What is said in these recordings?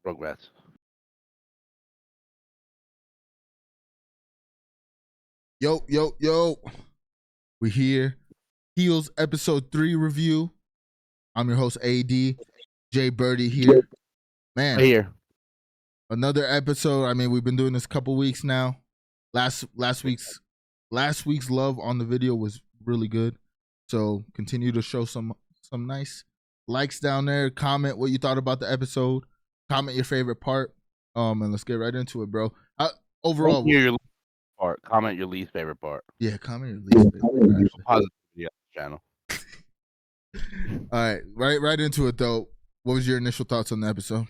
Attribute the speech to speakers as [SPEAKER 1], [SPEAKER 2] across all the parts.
[SPEAKER 1] Progress.
[SPEAKER 2] Yo, yo, yo. We here. Heels episode 3 review. I'm your host, AD. JBirdy here. Man,
[SPEAKER 1] Here.
[SPEAKER 2] another episode. I mean, we've been doing this a couple weeks now. Last week's love on the video was really good. So continue to show some nice likes down there. Comment what you thought about the episode. Comment your favorite part. And let's get right into it, bro. Overall,
[SPEAKER 1] Hear your least part. Comment your least favorite part.
[SPEAKER 2] yeah, comment your least favorite part. Actually.
[SPEAKER 1] Positivity on the channel.
[SPEAKER 2] All right, right into it though. What was your initial thoughts on the episode?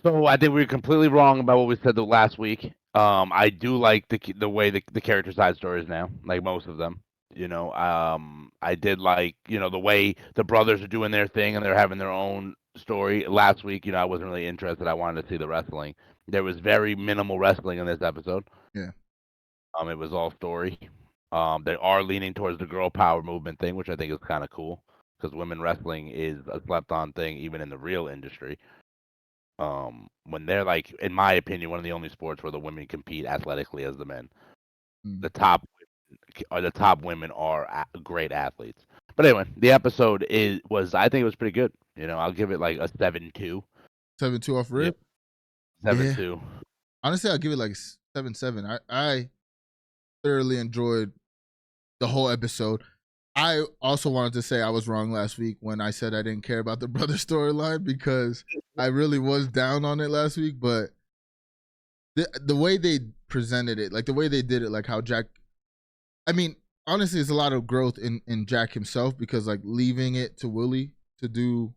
[SPEAKER 1] So I think we were completely wrong about what we said the last week. I do like the way the character side stories now, like most of them. You know, I did like the way the brothers are doing their thing and they're having their own story. Last week, I wasn't really interested. I wanted to see the wrestling. There was very minimal wrestling in this episode.
[SPEAKER 2] Yeah.
[SPEAKER 1] It was all story. They are leaning towards the girl power movement thing, which I think is kind of cool because women wrestling is a slept-on thing even in the real industry. When they're like, in my opinion, one of the only sports where the women compete athletically as the men. The top women are great athletes. But anyway, the episode I think it was pretty good. I'll give it like a 7-2.
[SPEAKER 2] 7-2 off rip.
[SPEAKER 1] Yep. 7-2.
[SPEAKER 2] Yeah. Honestly, I'll give it like 7-7. I thoroughly enjoyed the whole episode. I also wanted to say I was wrong last week when I said I didn't care about the brother storyline because I really was down on it last week. But the way they presented it, like the way they did it, like how Jack, I mean, honestly, it's a lot of growth in Jack himself because like leaving it to Willie to do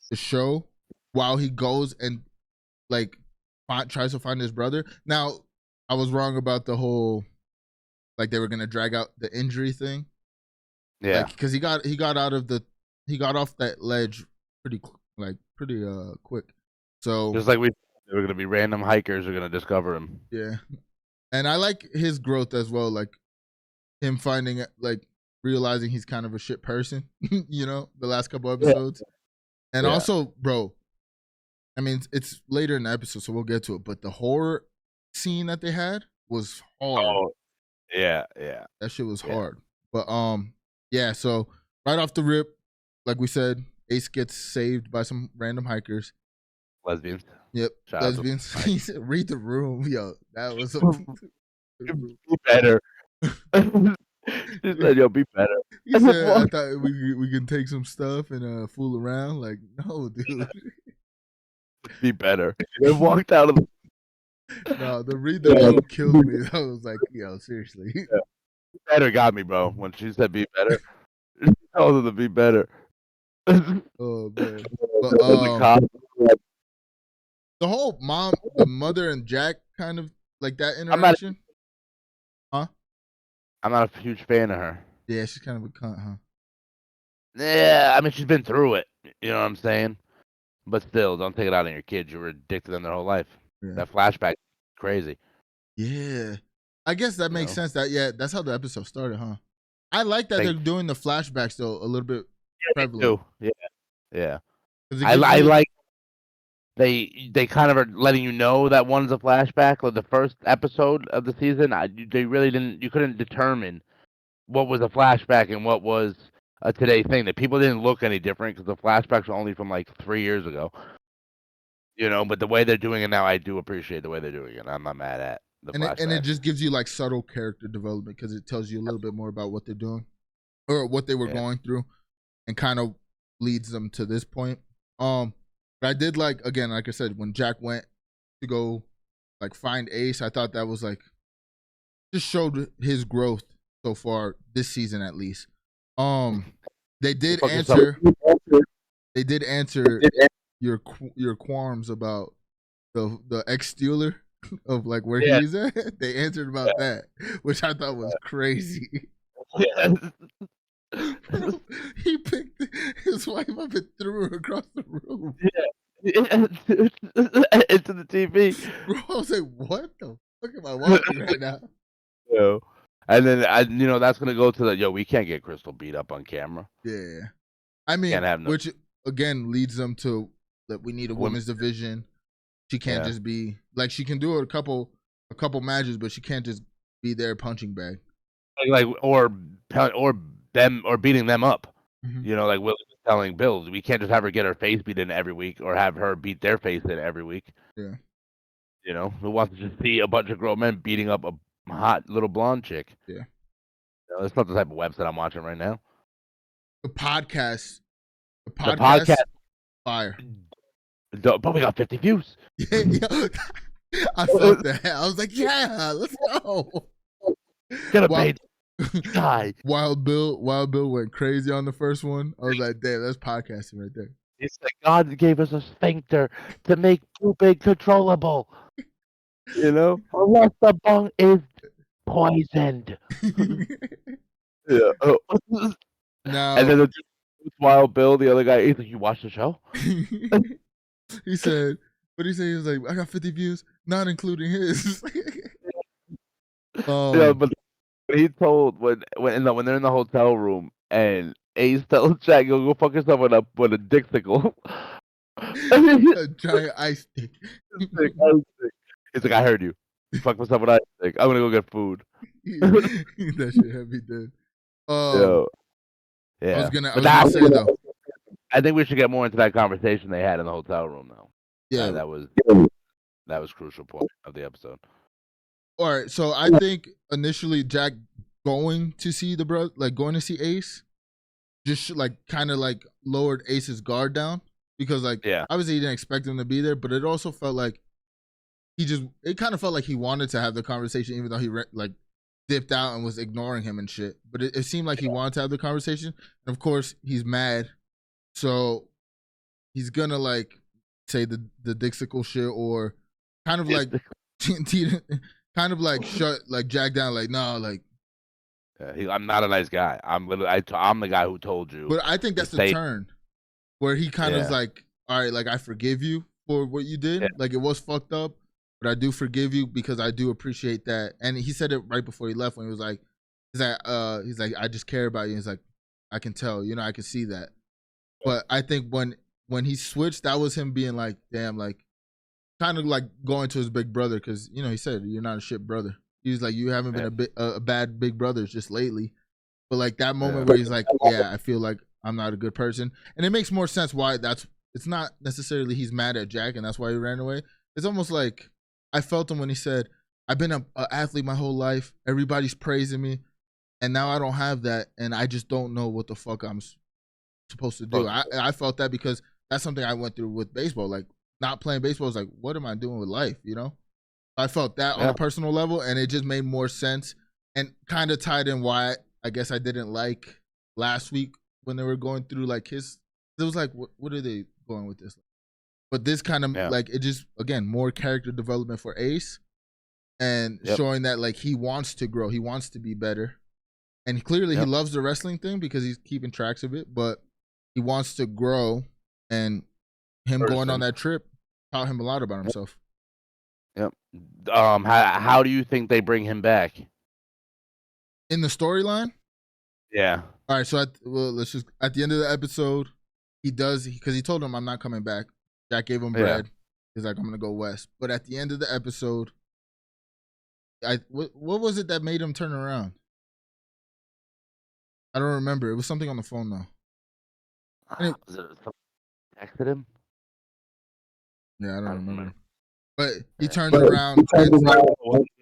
[SPEAKER 2] the show while he goes and like tries to find his brother. Now, I was wrong about the whole like they were gonna drag out the injury thing.
[SPEAKER 1] Yeah,
[SPEAKER 2] because he got off that ledge pretty quick. So
[SPEAKER 1] just like they were gonna be random hikers are gonna discover him.
[SPEAKER 2] Yeah, and I like his growth as well, like him finding like realizing he's kind of a shit person. The last couple episodes, and also, bro. I mean, it's later in the episode, so we'll get to it. But the horror scene that they had was hard.
[SPEAKER 1] Oh, yeah.
[SPEAKER 2] That shit was hard. But yeah. So right off the rip, like we said, Ace gets saved by some random hikers.
[SPEAKER 1] Lesbians.
[SPEAKER 2] Yep, lesbians. He said, "Read the room, yo." That was
[SPEAKER 1] be better. He said, "Yo, be better."
[SPEAKER 2] He said, "I thought we can take some stuff and fool around." Like, no, dude.
[SPEAKER 1] Be better. They walked out of the.
[SPEAKER 2] No, the read the room killed me. I was like, yo, seriously.
[SPEAKER 1] Yeah. Better got me, bro. When she said be better, she told her to be better.
[SPEAKER 2] Oh man. But, the whole the mother and Jack kind of like that interaction.
[SPEAKER 1] I'm not a huge fan of her.
[SPEAKER 2] Yeah, she's kind of a cunt, huh?
[SPEAKER 1] Yeah, I mean she's been through it. You know what I'm saying? But still, don't take it out on your kids. You were addicted to them their whole life. Yeah. That flashback, crazy.
[SPEAKER 2] Yeah, I guess that makes sense. That's how the episode started, huh? I like that they're doing the flashbacks though a little bit prevalent.
[SPEAKER 1] Yeah. I like they kind of are letting you know that one's a flashback. Like the first episode of the season, they really didn't. You couldn't determine what was a flashback and what was a today thing. That people didn't look any different because the flashbacks were only from like 3 years ago. But the way they're doing it now, I do appreciate the way they're doing it. I'm not mad at the flashbacks.
[SPEAKER 2] And it just gives you like subtle character development because it tells you a little bit more about what they're doing or what they were going through, and kind of leads them to this point. But I did like, again, like I said, when Jack went to go like find Ace, I thought that was like just showed his growth so far this season at least. They did answer your qualms about the ex-Steeler of like where he's at. They answered about that, which I thought was crazy. He picked his wife up and threw her across the room.
[SPEAKER 1] Into the TV.
[SPEAKER 2] Bro, I was like, what the fuck am I watching right now?
[SPEAKER 1] Yo. And then that's gonna go to the we can't get Crystal beat up on camera.
[SPEAKER 2] Yeah. I mean, which again leads them to that we need a women's division. She can't just be like she can do a couple matches, but she can't just be their punching bag.
[SPEAKER 1] Like or them or beating them up.
[SPEAKER 2] Mm-hmm.
[SPEAKER 1] You know, like Will was telling Bill, we can't just have her get her face beat in every week or have her beat their face in every week.
[SPEAKER 2] Yeah.
[SPEAKER 1] You know, who wants to just see a bunch of grown men beating up a hot little blonde chick?
[SPEAKER 2] Yeah.
[SPEAKER 1] You know, that's not the type of website I'm watching right now.
[SPEAKER 2] The podcast fire.
[SPEAKER 1] Probably got 50 views.
[SPEAKER 2] Yeah. I felt that. I was like, yeah, let's go.
[SPEAKER 1] Get a paid guy.
[SPEAKER 2] Wild Bill went crazy on the first one. I was like, damn, that's podcasting right there.
[SPEAKER 1] It's like God gave us a sphincter to make pooping controllable. You know? Unless the bung is poisoned. Yeah.
[SPEAKER 2] Now,
[SPEAKER 1] and then the Wild Bill, the other guy, he's like, you watch the show?
[SPEAKER 2] He said, what did he say? He was like, I got 50 views, not including his.
[SPEAKER 1] Yeah, but he told when they're in the hotel room and Ace tells Jack, go fuck yourself with a dixicle.
[SPEAKER 2] A giant ice stick.
[SPEAKER 1] He's like, I heard you. Fuck myself with ice stick. I'm gonna go get food.
[SPEAKER 2] That shit heavy, dude.
[SPEAKER 1] Yeah.
[SPEAKER 2] I was gonna say though.
[SPEAKER 1] I think we should get more into that conversation they had in the hotel room, though.
[SPEAKER 2] Yeah,
[SPEAKER 1] that was crucial point of the episode.
[SPEAKER 2] All right, so I think initially Jack going to see going to see Ace, just like kind of like lowered Ace's guard down because obviously he didn't expect him to be there, but it also felt like it kind of felt like he wanted to have the conversation even though he dipped out and was ignoring him and shit. But it seemed like he wanted to have the conversation, and of course he's mad, so he's gonna say the dixical shit or kind of kind of shut Jack down, no,
[SPEAKER 1] I'm not a nice guy. I'm the guy who told you.
[SPEAKER 2] But I think that's the turn where he kind of is like, all right, I forgive you for what you did. It was fucked up, but I do forgive you because I do appreciate that. And he said it right before he left when he was like, he's like, I just care about you. He's like, I can tell, I can see that. But I think when he switched, that was him being like, damn, kind of going to his big brother because he said you're not a shit brother. He's like, you haven't been a bad big brother just lately, but that moment where he's like, yeah, I feel like I'm not a good person, and it makes more sense why it's not necessarily he's mad at Jack and that's why he ran away. It's almost like I felt him when he said, I've been an athlete my whole life, everybody's praising me, and now I don't have that, and I just don't know what the fuck I'm supposed to do. I felt that because that's something I went through with baseball, not playing baseball is what am I doing with life, I felt that on a personal level, and it just made more sense and kind of tied in why I guess I didn't like last week when they were going through his. It was what are they going with this? But this kind of it just again more character development for Ace, and showing that he wants to grow, he wants to be better, and clearly he loves the wrestling thing because he's keeping tracks of it, but he wants to grow, and him going on that trip taught him a lot about himself.
[SPEAKER 1] Yep. How do you think they bring him back
[SPEAKER 2] in the storyline?
[SPEAKER 1] Yeah.
[SPEAKER 2] All right. So let's just at the end of the episode, he does because he told him I'm not coming back. Jack gave him bread. He's like, I'm gonna go west. But at the end of the episode, what was it that made him turn around? I don't remember. It was something on the phone though.
[SPEAKER 1] Was it something texted him?
[SPEAKER 2] Yeah, I don't remember. But he turns around.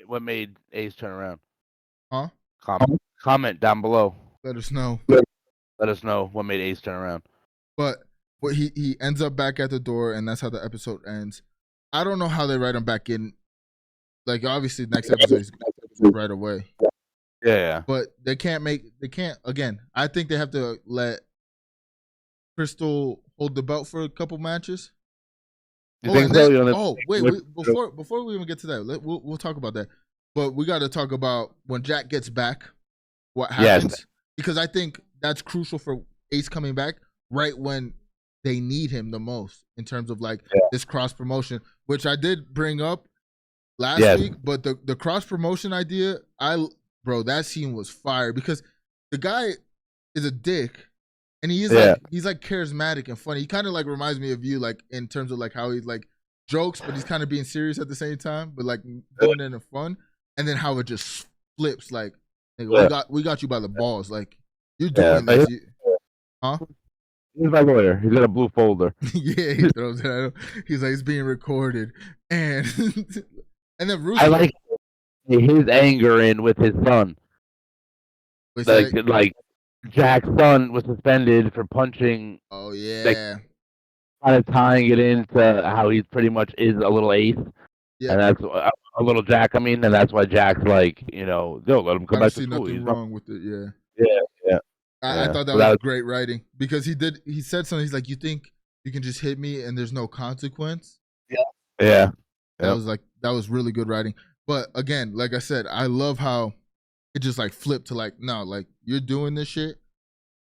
[SPEAKER 1] What made Ace turn around?
[SPEAKER 2] Huh?
[SPEAKER 1] Comment down below.
[SPEAKER 2] Let us know.
[SPEAKER 1] Let us know what made Ace turn around.
[SPEAKER 2] But he ends up back at the door, and that's how the episode ends. I don't know how they write him back in. Obviously, next episode is right away.
[SPEAKER 1] Yeah.
[SPEAKER 2] But they can't again. I think they have to let Crystal hold the belt for a couple matches. Wait, before we even get to that, we'll talk about that. But we got to talk about when Jack gets back, what happens. Yes. Because I think that's crucial for Ace coming back right when they need him the most in terms of this cross promotion, which I did bring up last week. But the cross promotion idea, that scene was fire because the guy is a dick and he's like charismatic and funny. He kind of like reminds me of you, like in terms of like how he's like jokes, but he's kind of being serious at the same time, but like doing it in fun. And then how it just flips, like we got you by the balls, like you're doing this, huh?
[SPEAKER 1] He's my lawyer. He's got a blue folder.
[SPEAKER 2] Yeah, he throws it at him. He's like, it's being recorded, and and then Rooster,
[SPEAKER 1] I like his anger in with his son. Like Jack's son was suspended for punching.
[SPEAKER 2] Oh yeah.
[SPEAKER 1] Like, kind of tying it into how he pretty much is a little ace. Yeah. And that's a little Jack. I mean, and that's why Jack's like, let him come back to school.
[SPEAKER 2] Nothing wrong with it. Yeah.
[SPEAKER 1] Yeah.
[SPEAKER 2] I thought that was great writing because he said something. He's like, you think you can just hit me and there's no consequence?
[SPEAKER 1] Yeah.
[SPEAKER 2] That was really good writing. But again, like I said, I love how it just like flipped to like, no, like you're doing this shit.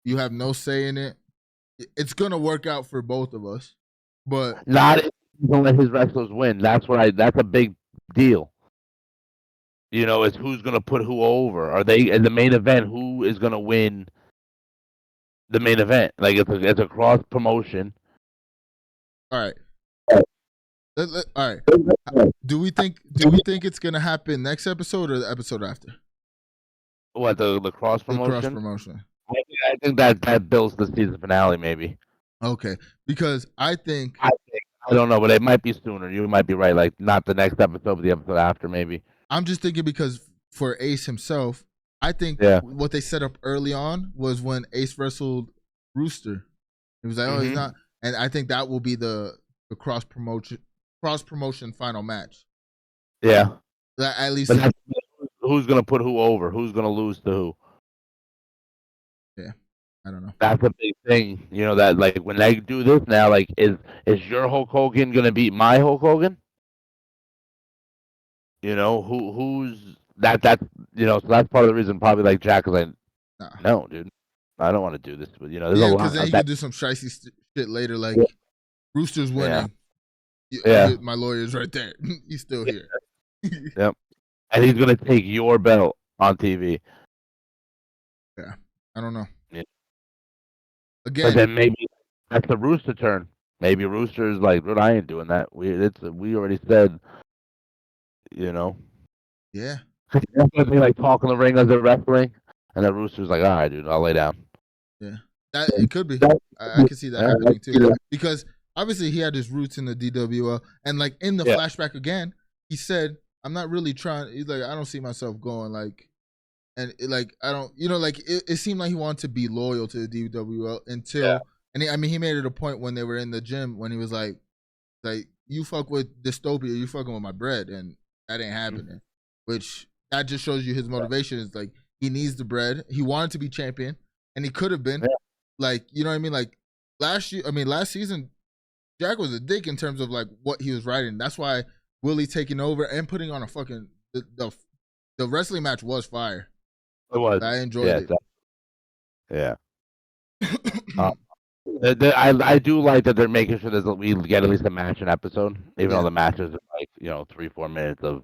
[SPEAKER 2] You have no say in it. It's gonna work out for both of us, but
[SPEAKER 1] not if he's gonna let his wrestlers win. That's a big deal. It's who's gonna put who over. Are they in the main event? Who is gonna win the main event? Like it's a cross promotion.
[SPEAKER 2] All right. All right. Do we think it's gonna happen next episode or the episode after?
[SPEAKER 1] What the cross promotion?
[SPEAKER 2] The cross promotion.
[SPEAKER 1] I think that builds the season finale, maybe.
[SPEAKER 2] Okay, because I
[SPEAKER 1] don't know, but it might be sooner. You might be right. Like not the next episode, but the episode after, maybe.
[SPEAKER 2] I'm just thinking because for Ace himself, I think what they set up early on was when Ace wrestled Rooster. It was like, oh, he's not, and I think that will be the cross promotion final match.
[SPEAKER 1] Yeah,
[SPEAKER 2] at least.
[SPEAKER 1] But who's gonna put who over? Who's gonna lose to who?
[SPEAKER 2] Yeah, I don't know.
[SPEAKER 1] That's a big thing, that like when they do this now, like is your Hulk Hogan gonna beat my Hulk Hogan? Who's that? So that's part of the reason probably like Jack is like, no, dude, I don't want to do this. But there's a lot.
[SPEAKER 2] Because then you can do some shicey shit later, like Rooster's winning. My lawyer's right there. He's still here.
[SPEAKER 1] Yep, and he's gonna take your belt on TV.
[SPEAKER 2] Yeah, I don't know.
[SPEAKER 1] Yeah.
[SPEAKER 2] Again,
[SPEAKER 1] but then maybe that's the Rooster turn. Maybe Rooster's like, "Dude, I ain't doing that. We already said,
[SPEAKER 2] Yeah.
[SPEAKER 1] They like talk in the ring as they're wrestling, and then Rooster's like, "All right, dude, I'll lay down."
[SPEAKER 2] Yeah, it could be. I can see that happening too, because obviously he had his roots in the DWL, and like in the flashback again, he said, "I'm not really trying." He's like, "I don't see myself going like." And I don't, like it seemed like he wanted to be loyal to the DWL until, and he made it a point when they were in the gym when he was like you fuck with dystopia, you fucking with my bread, and that ain't happening. Which that just shows you his motivation is like he needs the bread. He wanted to be champion, and he could have been, like you know what I mean. Like last season, Jack was a dick in terms of like what he was writing. That's why Willie taking over and putting on a fucking the wrestling match was fire.
[SPEAKER 1] It was.
[SPEAKER 2] I enjoyed it.
[SPEAKER 1] Yeah. I do like that they're making sure that we get at least a match an episode, even though the matches are like 3-4 minutes of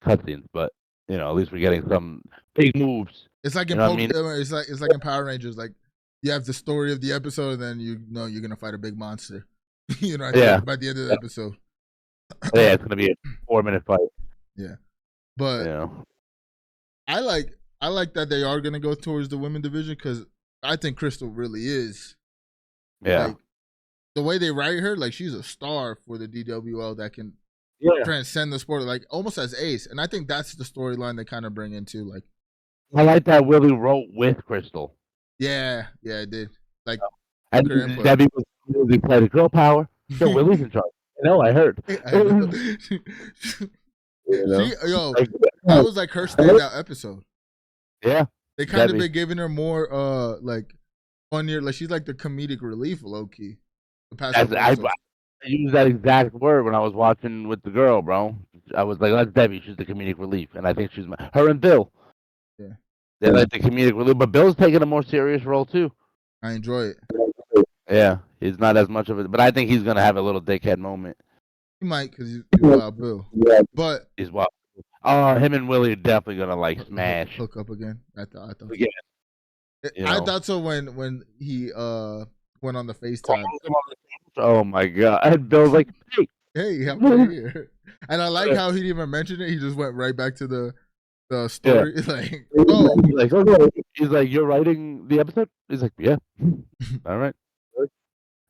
[SPEAKER 1] cutscenes. But at least we're getting some big moves.
[SPEAKER 2] It's like in it's like in Power Rangers. Like you have the story of the episode, and then you're gonna fight a big monster. By the end of the episode.
[SPEAKER 1] Yeah, it's gonna be a 4-minute fight.
[SPEAKER 2] Yeah, but I like that they are gonna go towards the women division because I think Crystal really is.
[SPEAKER 1] Yeah.
[SPEAKER 2] Like, the way they write her, like she's a star for the DWL that can transcend the sport, like almost as Ace. And I think that's the storyline they kind of bring into. Like,
[SPEAKER 1] I like that Willie wrote with Crystal.
[SPEAKER 2] Yeah, it did. Like,
[SPEAKER 1] and Debbie was really played girl power. So Willie's in charge. I heard.
[SPEAKER 2] That was like her standout episode.
[SPEAKER 1] Yeah,
[SPEAKER 2] they kind of been giving her more like funnier, like she's like the comedic relief, low key.
[SPEAKER 1] I used that exact word when I was watching with the girl, bro. I was like, "That's Debbie. She's the comedic relief," and I think she's her and Bill.
[SPEAKER 2] Yeah,
[SPEAKER 1] they're like the comedic relief, but Bill's taking a more serious role too.
[SPEAKER 2] I enjoy it.
[SPEAKER 1] Yeah, he's not as much of it, but I think he's gonna have a little dickhead moment.
[SPEAKER 2] He might because he's Wild Bill.
[SPEAKER 1] Yeah,
[SPEAKER 2] but
[SPEAKER 1] he's Wild. Him and Willie are definitely gonna like smash.
[SPEAKER 2] Hook up again. I thought.
[SPEAKER 1] Yeah.
[SPEAKER 2] I
[SPEAKER 1] know.
[SPEAKER 2] thought so when he went on the FaceTime.
[SPEAKER 1] Oh my god! And Bill's like, "Hey,
[SPEAKER 2] Hey, I'm right here. And I like how he didn't even mention it. He just went right back to the
[SPEAKER 1] yeah."
[SPEAKER 2] story. Like, oh,
[SPEAKER 1] He's like, "Okay." He's like, "You're writing the episode?" He's like, "Yeah." All right.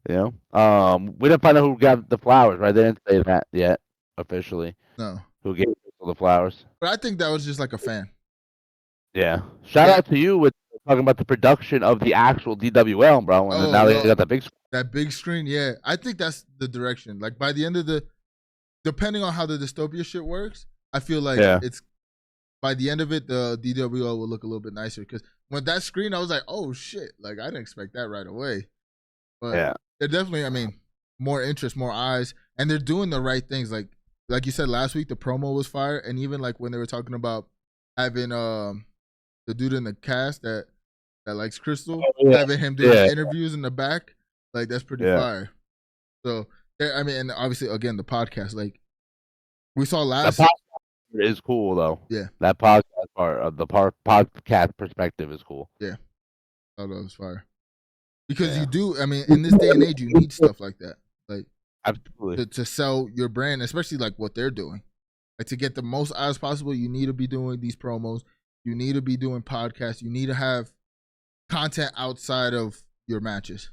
[SPEAKER 1] You know, we didn't find out who got the flowers, right? They didn't say that yet officially.
[SPEAKER 2] no.
[SPEAKER 1] Who gave Crystal the flowers?
[SPEAKER 2] But I think that was just like a fan.
[SPEAKER 1] Yeah. Shout
[SPEAKER 2] Yeah.
[SPEAKER 1] out to you with talking about the production of the actual DWL, bro. And then
[SPEAKER 2] Oh,
[SPEAKER 1] now they
[SPEAKER 2] yo,
[SPEAKER 1] got the big.
[SPEAKER 2] that big screen. Yeah, I think that's the direction. Like by the end of depending on how the dystopia shit works, I feel like
[SPEAKER 1] Yeah.
[SPEAKER 2] it's by the end of it, the DWL will look a little bit nicer. Because when that screen, I was like, oh shit, like I didn't expect that right away. But
[SPEAKER 1] Yeah.
[SPEAKER 2] they're definitely, I mean, more interest, more eyes, and they're doing the right things. Like you said last week, the promo was fire, and even like when they were talking about having the dude in the cast that likes Crystal,
[SPEAKER 1] Oh, yeah.
[SPEAKER 2] having him doing
[SPEAKER 1] Yeah.
[SPEAKER 2] interviews in the back, like that's pretty
[SPEAKER 1] Yeah.
[SPEAKER 2] fire. So I mean, and obviously again the podcast, like we saw
[SPEAKER 1] The
[SPEAKER 2] last,
[SPEAKER 1] podcast is cool though.
[SPEAKER 2] yeah,
[SPEAKER 1] That podcast part of the podcast perspective is cool.
[SPEAKER 2] yeah, I thought that was fire because you
[SPEAKER 1] Yeah.
[SPEAKER 2] do. I mean, in this day and age, you need stuff like that, like
[SPEAKER 1] Absolutely.
[SPEAKER 2] to sell your brand, especially like what they're doing. Like to get the most eyes possible, you need to be doing these promos. You need to be doing podcasts. You need to have content outside of your matches.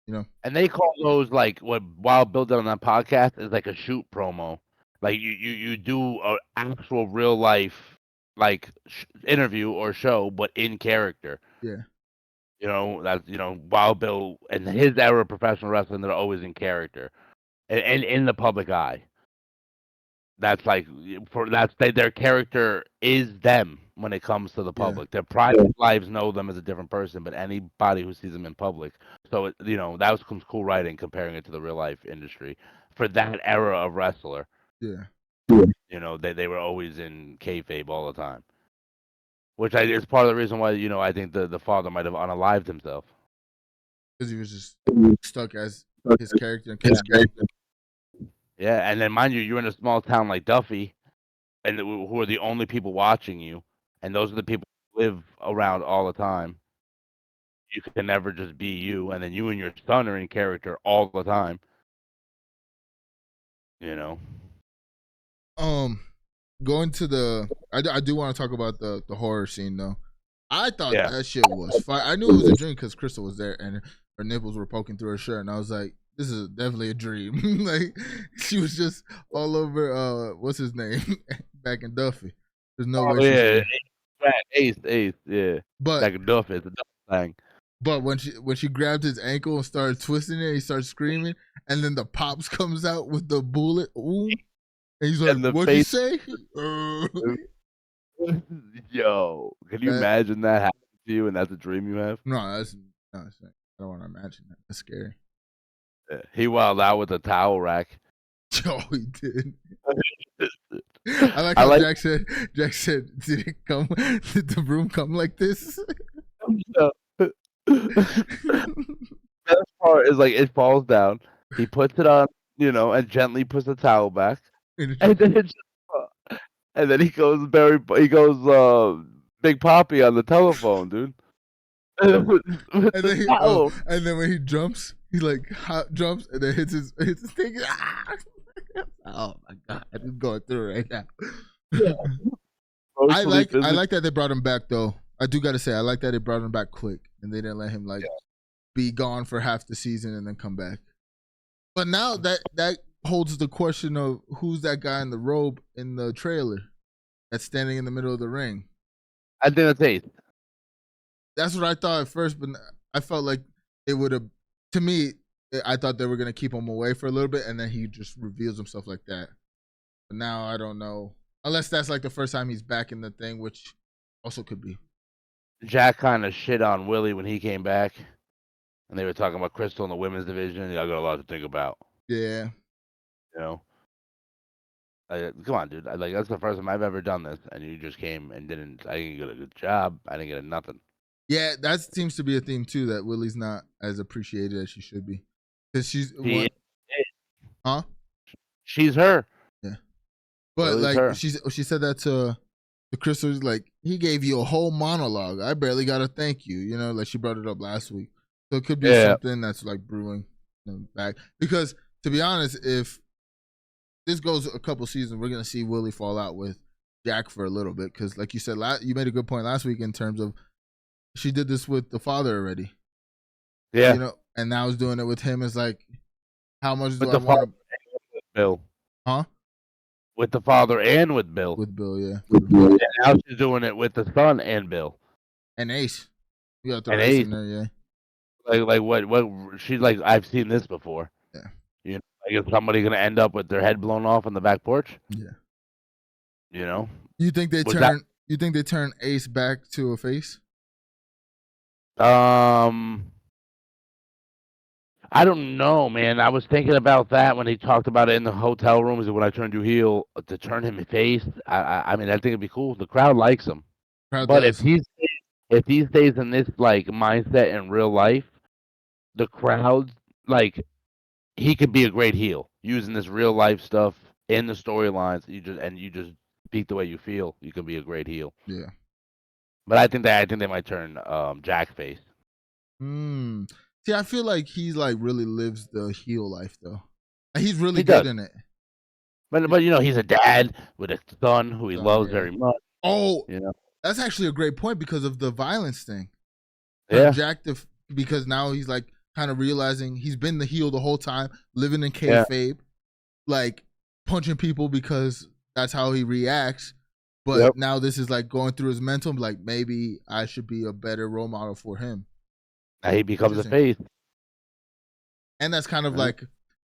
[SPEAKER 2] You know.
[SPEAKER 1] And they call those like what Wild Bill did on that podcast is like a shoot promo. Like you do a actual real life like interview or show, but in character.
[SPEAKER 2] Yeah.
[SPEAKER 1] You know that's Wild Bill and his era of professional wrestling. They're always in character and in the public eye. That's like their character is them when it comes to the
[SPEAKER 2] Yeah.
[SPEAKER 1] public. Their private lives know them as a different person, but anybody who sees them in public. So that was some cool writing comparing it to the real life industry for that era of wrestler.
[SPEAKER 2] Yeah.
[SPEAKER 1] They were always in kayfabe all the time, which is part of the reason why I think the father might have unalived himself.
[SPEAKER 2] Because he was just stuck as his character and couldn't be.
[SPEAKER 1] Yeah, and then mind you, you're in a small town like Duffy, and who are the only people watching you, and those are the people who live around all the time. You can never just be you, and then you and your son are in character all the time. You know.
[SPEAKER 2] Going to I do want to talk about the horror scene though. I thought
[SPEAKER 1] Yeah.
[SPEAKER 2] that shit was fire. I knew it was a dream because Crystal was there and her nipples were poking through her shirt, and I was like, this is definitely a dream. Like she was just all over what's his name back in Duffy. There's no way
[SPEAKER 1] Yeah,
[SPEAKER 2] she's
[SPEAKER 1] Ace, yeah.
[SPEAKER 2] but
[SPEAKER 1] Like a Duff, it's a Duff thing.
[SPEAKER 2] But when she grabbed his ankle and started twisting it, he starts screaming, and then the pops comes out with the bullet. Ooh, and he's like, "What'd you say?"
[SPEAKER 1] Yo, can you imagine that happening to you, and that's a dream you have?
[SPEAKER 2] No, I don't want to imagine that. That's scary.
[SPEAKER 1] Yeah. He wilded out with a towel rack.
[SPEAKER 2] Oh, he did. I like how Jack said, "Did it come? Did the broom come like this?"
[SPEAKER 1] Best part is like it falls down. He puts it on, and gently puts the towel back, and then he goes Big Poppy on the telephone, dude.
[SPEAKER 2] and then when he jumps, he like jumps and then hits his thing. Oh my god, I'm going through it right now. Yeah. I like that they brought him back though. I do gotta say I like that they brought him back quick and they didn't let him be gone for half the season and then come back. But now that holds the question of who's that guy in the robe in the trailer that's standing in the middle of the ring.
[SPEAKER 1] I think that's Ace.
[SPEAKER 2] That's what I thought at first, but I felt like it would have. To me, I thought they were gonna keep him away for a little bit, and then he just reveals himself like that. But now I don't know, unless that's like the first time he's back in the thing, which also could be.
[SPEAKER 1] Jack kind of shit on Willie when he came back, and they were talking about Crystal in the women's division. I got a lot to think about.
[SPEAKER 2] Yeah.
[SPEAKER 1] Come on, dude. That's the first time I've ever done this, and you just came and I didn't get a good job. I didn't get nothing.
[SPEAKER 2] Yeah, that seems to be a theme too. That Willie's not as appreciated as she should be, because huh?
[SPEAKER 1] She's her.
[SPEAKER 2] Yeah, but
[SPEAKER 1] Willie's
[SPEAKER 2] like
[SPEAKER 1] her.
[SPEAKER 2] she said that to Crystal. Like he gave you a whole monologue. I barely got a thank you. You know, like she brought it up last week. So it could be something that's like brewing back. Because to be honest, if this goes a couple seasons, we're gonna see Willie fall out with Jack for a little bit. Because like you said, you made a good point last week in terms of she did this with the father already.
[SPEAKER 1] Yeah.
[SPEAKER 2] You know, and now is doing it with him. It's like, how much
[SPEAKER 1] with
[SPEAKER 2] do I want to?
[SPEAKER 1] Bill.
[SPEAKER 2] Huh?
[SPEAKER 1] With the father and with Bill.
[SPEAKER 2] With Bill, yeah.
[SPEAKER 1] And now she's doing it with the son and Bill.
[SPEAKER 2] And Ace. You got to throw Ace in there, yeah.
[SPEAKER 1] Like what? She's like, I've seen this before.
[SPEAKER 2] Yeah.
[SPEAKER 1] You know, like is somebody gonna end up with their head blown off on the back porch?
[SPEAKER 2] Yeah.
[SPEAKER 1] You know.
[SPEAKER 2] You think they turn? You think they turn Ace back to a face?
[SPEAKER 1] I don't know, man. I was thinking about that when he talked about it in the hotel room. Is when I turned you heel to turn him face. I mean, I think it'd be cool. The crowd likes him. But if he stays in this like mindset in real life, the crowd like he could be a great heel using this real life stuff in the storylines. You just speak the way you feel. You can be a great heel.
[SPEAKER 2] Yeah.
[SPEAKER 1] But I think they might turn Jack face.
[SPEAKER 2] See, I feel like he's like really lives the heel life though. He's really good in it.
[SPEAKER 1] But you know, he's a dad with a son who he loves very much.
[SPEAKER 2] Oh,
[SPEAKER 1] you know,
[SPEAKER 2] that's actually a great point because of the violence thing.
[SPEAKER 1] Yeah,
[SPEAKER 2] Jack, because now he's like kind of realizing he's been the heel the whole time, living in kayfabe, like punching people because that's how he reacts. But now this is like going through his mental, like maybe I should be a better role model for him.
[SPEAKER 1] Now he becomes a face.
[SPEAKER 2] And that's kind of like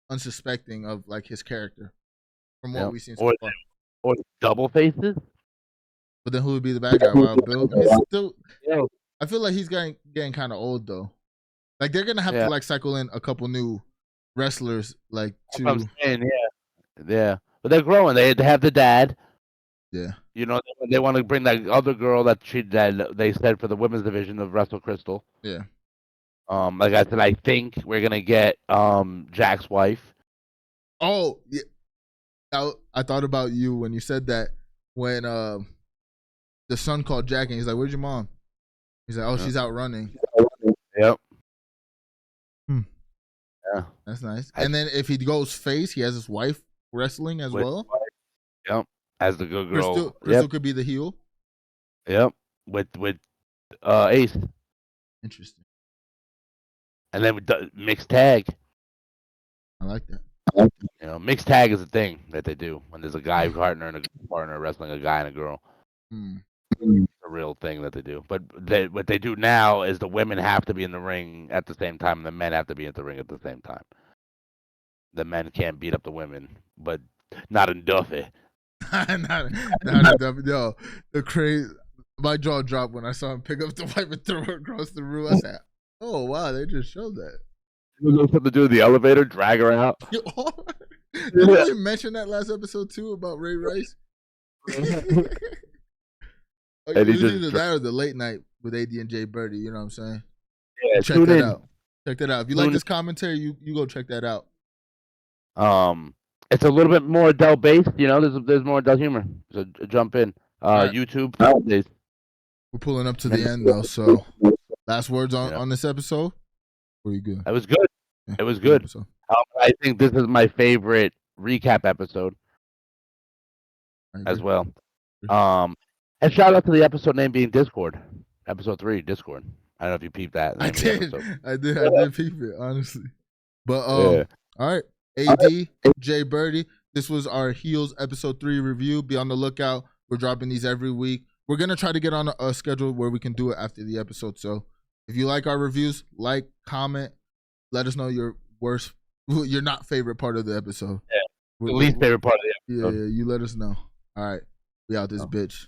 [SPEAKER 2] unsuspecting of like his character from what we've seen so far.
[SPEAKER 1] Or double faces.
[SPEAKER 2] But then who would be the bad guy? Well, Bill. He's still. I feel like he's getting kind of old though. Like they're gonna have to like cycle in a couple new wrestlers like to.
[SPEAKER 1] I'm saying, yeah. But they're growing. They have the dad.
[SPEAKER 2] Yeah.
[SPEAKER 1] You know they want to bring that other girl that they said for the women's division of Wrestle Crystal.
[SPEAKER 2] Yeah.
[SPEAKER 1] Like I said, I think we're gonna get Jack's wife.
[SPEAKER 2] Oh yeah. I thought about you when you said that when the son called Jack and he's like, "Where's your mom?" He's like, "Oh, she's out running."
[SPEAKER 1] Yep.
[SPEAKER 2] Yeah. That's nice. And then if he goes face, he has his wife wrestling as well.
[SPEAKER 1] Yep. As the good girl.
[SPEAKER 2] Crystal could be the heel.
[SPEAKER 1] Yep. With Ace.
[SPEAKER 2] Interesting.
[SPEAKER 1] And then with mixed tag.
[SPEAKER 2] I like that.
[SPEAKER 1] You know, mixed tag is a thing that they do when there's a guy partner and a girl partner wrestling a guy and a girl. It's a real thing that they do. But what they do now is the women have to be in the ring at the same time, and the men have to be at the ring at the same time. The men can't beat up the women, but not in Duffy.
[SPEAKER 2] not in Duffy. Yo, the crazy. My jaw dropped when I saw him pick up the wife and throw her across the room. I said, "Oh wow, they just showed that."
[SPEAKER 1] You know something to do with the elevator, drag her out.
[SPEAKER 2] Did we mention that last episode too about Ray Rice? It was either that or the late night with AD and JBirdy. You know what I'm saying?
[SPEAKER 1] Yeah,
[SPEAKER 2] check that out. Check that out. If you like this commentary, you go check that out.
[SPEAKER 1] It's a little bit more adult based. You know, there's more adult humor. So jump in. YouTube nowadays.
[SPEAKER 2] We're pulling up to the end though. So last words on this episode. Were you good?
[SPEAKER 1] It was good. Yeah, it was good. I think this is my favorite recap episode as well. And shout out to the episode name being Discord. Episode 3, Discord. I don't know if you peeped that.
[SPEAKER 2] I did peep it, honestly. But all right. AD, JBirdy. This was our Heels episode 3 review. Be on the lookout. We're dropping these every week. We're gonna try to get on a schedule where we can do it after the episode. So if you like our reviews, like, comment, let us know your not favorite part of the episode.
[SPEAKER 1] Yeah. The least favorite part of the episode.
[SPEAKER 2] Yeah, you let us know. All right. We out this bitch.